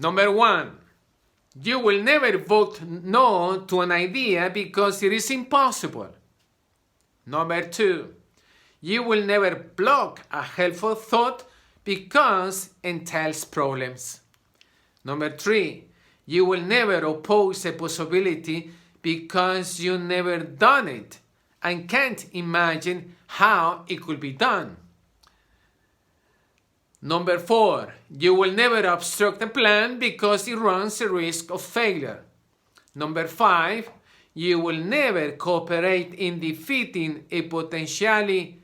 Number 1, you will never vote no to an idea because it is impossible. Number 2, you will never block a helpful thought because it entails problems. Number 3, you will never oppose a possibility because you never done it and can't imagine how it could be done. Number 4, you will never obstruct a plan because it runs a risk of failure. Number 5, you will never cooperate in defeating a potentially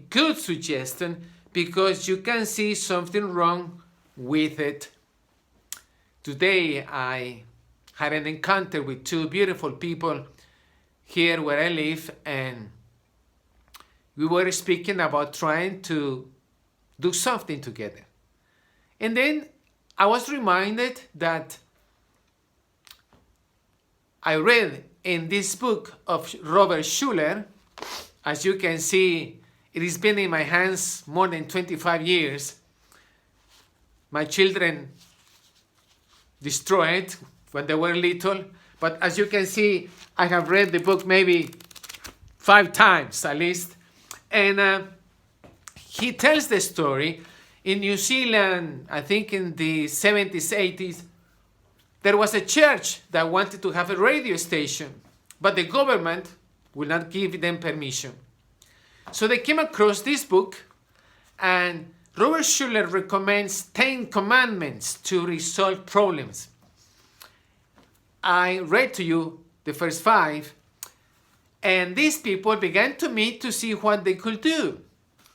good suggestion because you can see something wrong with it. Today I had an encounter with 2 beautiful people here where I live, and we were speaking about trying to do something together. And then I was reminded that I read in this book of Robert Schuller. As you can see, it has been in my hands more than 25 years. My children destroyed it when they were little, but as you can see, I have read the book maybe 5 times at least. And he tells the story. In New Zealand, I think in the 70s, 80s, there was a church that wanted to have a radio station, but the government would not give them permission. So they came across this book, and Robert Schuller recommends 10 commandments to resolve problems. I read to you the first 5, and these people began to meet to see what they could do.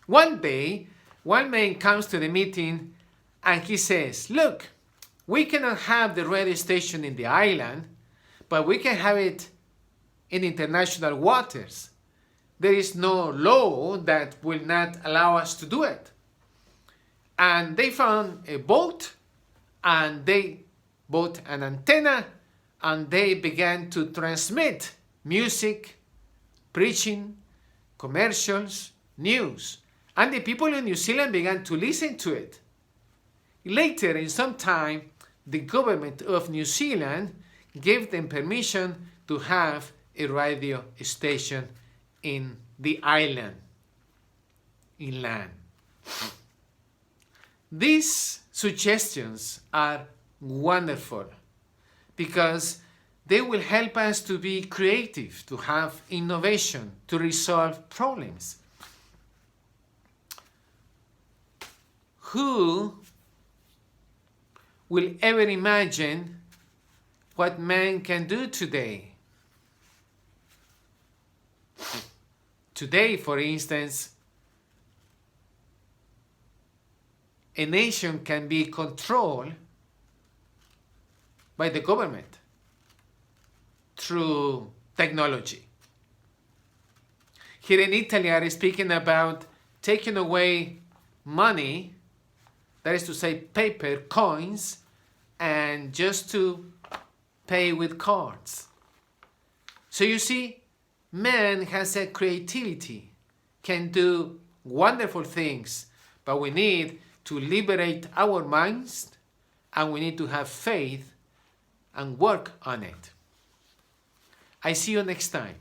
One day, one man comes to the meeting and he says, look, we cannot have the radio station in the island, but we can have it in international waters. There is no law that will not allow us to do it. And they found a boat, and they bought an antenna, and they began to transmit music, preaching, commercials, news. And the people in New Zealand began to listen to it. Later, in some time, the government of New Zealand gave them permission to have a radio station in the island, inland. These suggestions are wonderful because they will help us to be creative, to have innovation, to resolve problems. Who will ever imagine what man can do today? Today, for instance, a nation can be controlled by the government through technology. Here in Italy, I am speaking about taking away money, that is to say paper, coins, and just to pay with cards. So you see, man has a creativity, can do wonderful things, but we need to liberate our minds, and we need to have faith and work on it. I see you next time.